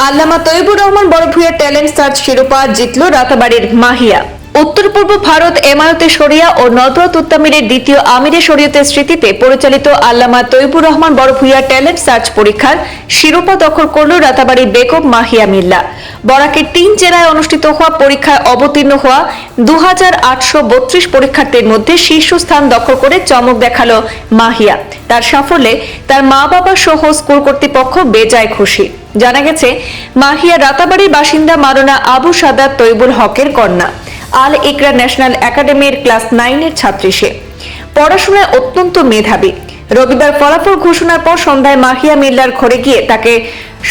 আল্লামা Taibur Rahman বড়ভূঁইয়ার talent search শিরোপা জিতল রাতাবাড়ির মাহিয়া। উত্তর পূর্ব ভারত এমারতে শরিয়া ও নদরত উত্তামিরের দ্বিতীয় আমিরে শরীয়তের স্মৃতিতে পরিচালিত আল্লামা তৈবুর রহমান বড়ভূঁইয়ার ট্যালেন্ট সার্চ পরীক্ষার শিরোপা দখল করল রাতাবাড়ির বেগম মাহিয়া মিল্লা। বরাকের 3 জেলায় অনুষ্ঠিত হওয়া পরীক্ষায় অবতীর্ণ হওয়া 2832 পরীক্ষার্থীর মধ্যে শীর্ষস্থান দখল করে চমক দেখালো মাহিয়া। তার সাফল্যে তার মা বাবা সহ স্কুল কর্তৃপক্ষ বেজায় খুশি। জানা গেছে, মাহিয়া রাতাবাড়ির বাসিন্দা মাওলানা আবু সাদাত তৈবুল হকের কন্যা। আল ইকরা ন্যাশনাল একাডেমির ক্লাস 9 এর ছাত্রী সে। পড়াশোনায় অত্যন্ত মেধাবী। রবিবার ফলাফল ঘোষণার পর সন্ধ্যায় মাহিয়া মিল্লার ঘরে গিয়ে তাকে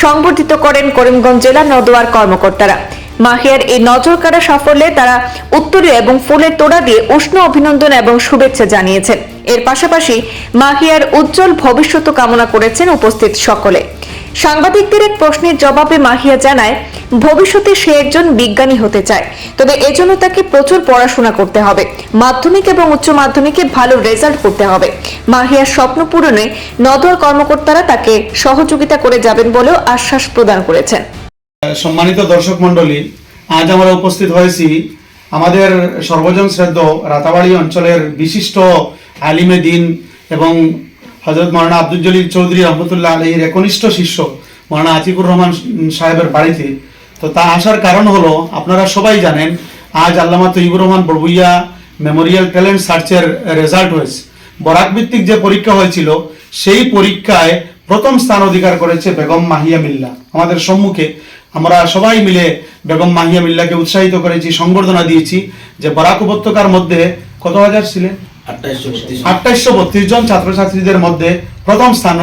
সংবর্ধিত করেন করিমগঞ্জ জেলা নদোয়ার কর্মকর্তারা। মাহিয়ার এই নজরকাড়া সাফল্যে তারা উত্তরীয় এবং ফুলের তোড়া দিয়ে উষ্ণ অভিনন্দন এবং শুভেচ্ছা জানিয়েছেন। এর পাশাপাশি মাহিয়ার উজ্জ্বল ভবিষ্যৎ কামনা করেছেন উপস্থিত সকলে। সাংবাদিকদের এক প্রশ্নের জবাবে মাহিয়া জানায়, ভবিষ্যতে সে একজন বিজ্ঞানী হতে চায়, তবে এজন্য তাকে প্রচুর পড়াশোনা করতে হবে। মাধ্যমিক এবং উচ্চ মাধ্যমিকে ভালো রেজাল্ট করতে হবে। মাহিয়ার স্বপ্ন পূরণে নদোয়ার কর্মকর্তারা তাকে সহযোগিতা করে যাবেন বলেও আশ্বাস প্রদান করেছেন। সম্মানিত দর্শক মন্ডলী, আজ আমরা উপস্থিত হয়েছি আমাদের সর্বজন শ্রদ্ধ রাতাবাড়ি অঞ্চলের বিশিষ্ট আলিমে দিন এবং হযরত মাওলানা আব্দুল জলিল চৌধুরী রহমতুল্লাহ আলাইহির একনিষ্ঠ শিষ্য মাওলানা আতিকুর রহমান সাহেবের বাড়িতে। তো তা আসার কারণ হলো, আপনারা সবাই জানেন, আজ আল্লামা তৈবুর রহমান বড়ভূঁইয়া মেমোরিয়াল ট্যালেন্ট সার্চের রেজাল্ট হয়েছে। বরাক ভিত্তিক যে পরীক্ষা হয়েছিল, সেই পরীক্ষায় প্রথম স্থান অধিকার করেছে বেগম মাহিয়া মিল্লা। আমাদের সম্মুখে আমরা সবাই মিলে বেগম মাহিয়া মিল্লাকে উৎসাহিত করেছি, সংবর্ধনা দিয়েছি যে বরাক উপত্যকার মধ্যে কত হাজার ছিলেন 2832 জন ছাত্রছাত্রীদের মধ্যে প্রথম স্থান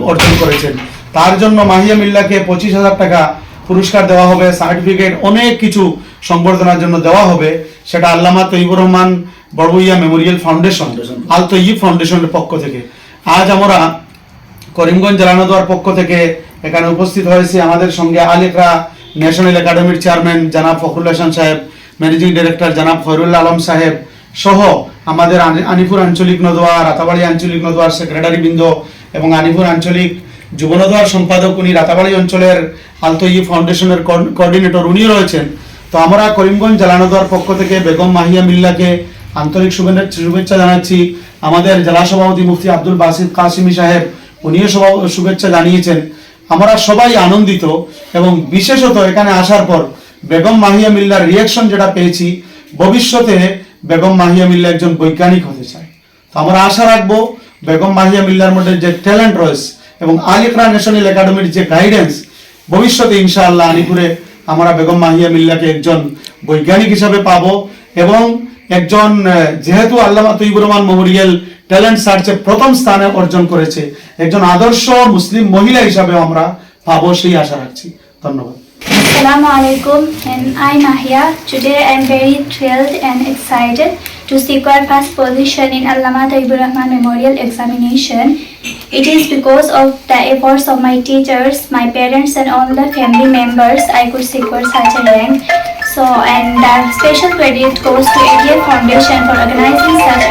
অর্জন করেছেন। তার জন্য মাহিয়া মিল্লাকে 25,000 টাকা পুরস্কার দেওয়া হবে, সার্টিফিকেট, অনেক কিছু সংবর্ধনার জন্য দেওয়া হবে। সেটা আল্লামা তৈবুর রহমান বড়ভূঁইয়া মেমোরিয়াল ফাউন্ডেশন, আল তৈয়িব ফাউন্ডেশনের পক্ষ থেকে। আজ আমরা করিমগঞ্জ জেলা নদোয়ার পক্ষ থেকে এখানে উপস্থিত হয়েছে। আমাদের সঙ্গে আল ইকরা ন্যাশনাল একাডেমির চেয়ারম্যান জনাব ফখরুল হাসান সাহেব, ম্যানেজিং ডিরেক্টর জনাব খয়রুল্লাহ আলম সাহেব সহ আমাদের আনিপুর আঞ্চলিক নদোয়া, রাতাবাড়ি আঞ্চলিক নদোয়ার সেক্রেটারি বৃন্দ এবং আনিপুর আঞ্চলিক যুব নদোয়ার সম্পাদক, উনি রাতাবাড়ি অঞ্চলের আল তৈয়িব ফাউন্ডেশনের কোঅর্ডিনেটর উনি রয়েছেন। তো আমরা করিমগঞ্জ জেলা নদোয়ার পক্ষ থেকে বেগম মাহিয়া মিল্লাকে আন্তরিক শুভেচ্ছা জানাচ্ছি। আমাদের জেলা সভাপতি মুফতি আব্দুল বাসিত কাসিমি সাহেব, উনিও শুভেচ্ছা জানিয়েছেন। আমরা সবাই আনন্দিত এবং বিশেষত এখানে আসার পর বেগম মাহিয়া মিল্লার রিয়াকশন যেটা পেয়েছি, ভবিষ্যতে বেগম মাহিয়া মিল্লা একজন বৈজ্ঞানিক হতে চায়। তো আমরা আশা রাখবো বেগম মাহিয়া মিল্লার মধ্যে যে ট্যালেন্ট রয়েছে এবং আল ইকরা ন্যাশনাল একাডেমির যে গাইডেন্স, ভবিষ্যতে ইনশাআল্লাহ আলিপুরে আমরা বেগম মাহিয়া মিল্লাকে একজন বৈজ্ঞানিক হিসাবে পাবো এবং একজন, যেহেতু আল্লামা তৈবুর রহমান মেমোরিয়াল ট্যালেন্ট সার্চে প্রথম স্থানে অর্জন করেছে, একজন আদর্শ মুসলিম মহিলা হিসাবে আমরা পাবো, সেই আশা রাখছি। ধন্যবাদ। Assalamu alaikum, and I'm Mahia. Today I'm very thrilled and excited to secure first position in Allama Tayibur Rahman Memorial Examination. It is because of the efforts of my teachers, my parents and all the family members I could secure such a rank. So, and the special credit goes to ATL Foundation for organizing such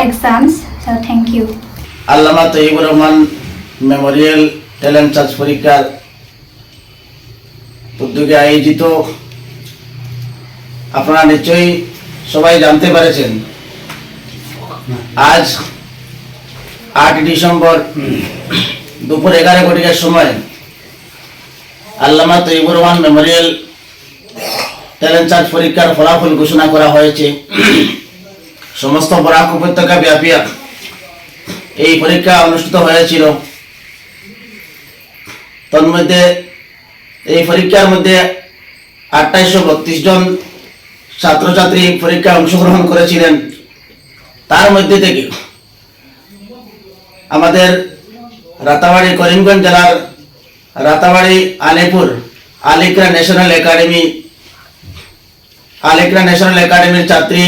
exams. So, thank you. Allama Taibur Rahman Memorial talent search পরীক্ষার উদ্যোগে আয়োজিত, আপনারা নিশ্চয়ই সবাই জানতে পেরেছেন, আজ 8 December দুপুর 11 ঘটিকার সময় আল্লামা Taibur Rahman Memorial talent search পরীক্ষার ফলাফল ঘোষণা করা হয়েছে। সমস্ত বরাক উপত্যকা ব্যাপী এই পরীক্ষা অনুষ্ঠিত হয়েছিল। তন্মধ্যে এই পরীক্ষার মধ্যে 2832 জন ছাত্রছাত্রী পরীক্ষায় অংশগ্রহণ করেছিলেন। তার মধ্যে থেকে আমাদের রাতাবাড়ি, করিমগঞ্জ জেলার রাতাবাড়ি আলিপুর আল ইকরা ন্যাশনাল একাডেমির ছাত্রী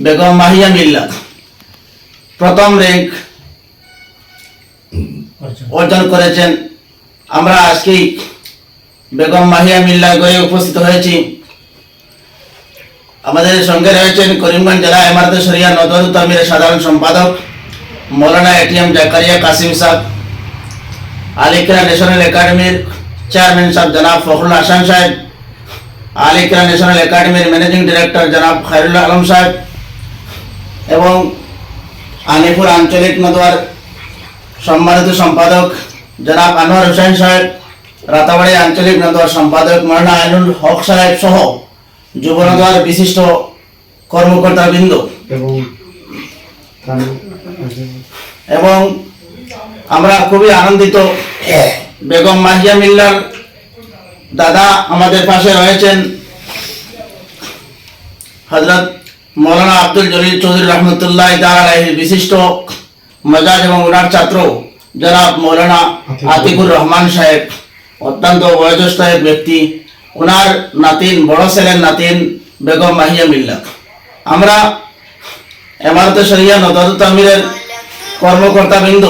বেগম মাহিয়া মিল্লা প্রথম র্যাঙ্ক অর্জন করেছেন। আমরা আজকেই বেগম মাহিয়া মিল্লার ঘরে উপস্থিত হয়েছি। আমাদের সঙ্গে রয়েছেন করিমগঞ্জ জেলা এমারতে শরিয়া নদরত উত্তামিরের সাধারণ সম্পাদক মৌলানা এটিএম জাকারিয়া কাসিম সাহেব, আল ইকরা ন্যাশনাল একাডেমির চেয়ারম্যান সাহেব জনাব ফখরুল হাসান সাহেব, আল ইকরা ন্যাশনাল একাডেমির ম্যানেজিং ডিরেক্টর জনাব খায়রুল আলম সাহেব এবং আনিপুর আঞ্চলিক নদওয়ার সম্মানিত সম্পাদক জনাব আনোয়ার হোসেন সাহেব, রাতাবাড়ি আঞ্চলিক নদওয়ার সম্পাদক মাওলানা আইনুল হক সাহেব সহ যুব নদওয়ার বিশিষ্ট কর্মকর্তা বৃন্দ এবং আমরা খুবই আনন্দিত বেগম মাহিয়া মিল্লার দাদা আমাদের পাশে রয়েছেন হযরত মৌলানা আব্দুল জলিল চৌধুরী রহমতুল্লাহ তাআলার বিশিষ্ট মজাজ এবং ওনার ছাত্র জনাব মৌলানা আতিকুর রহমান সাহেব, অত্যন্ত বয়োজ্যেষ্ঠ এক ব্যক্তি, ওনার নাতিন, বড় ছেলের নাতিন বেগম মাহিয়া মিল্লা। আমরা এমারতে শরিয়া নদওয়াতুত তামিরের কর্মকর্তাবৃন্দ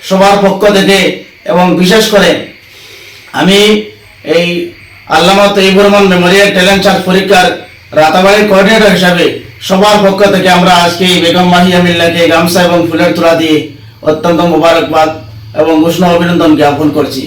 সবার পক্ষ থেকে এবং বিশেষ করে আমি এই আল্লামা Taiyabur Rahman Memorial talent search পরীক্ষার রাতাবাড়ির কোঅর্ডিনেটর হিসাবে সবার পক্ষ থেকে আমরা আজকে এই বেগম মাহিয়া মিল্লাকে গামছা এবং ফুলের তোড়া দিয়ে অত্যন্ত মোবারকবাদ এবং উষ্ণ অভিনন্দন জ্ঞাপন করছি।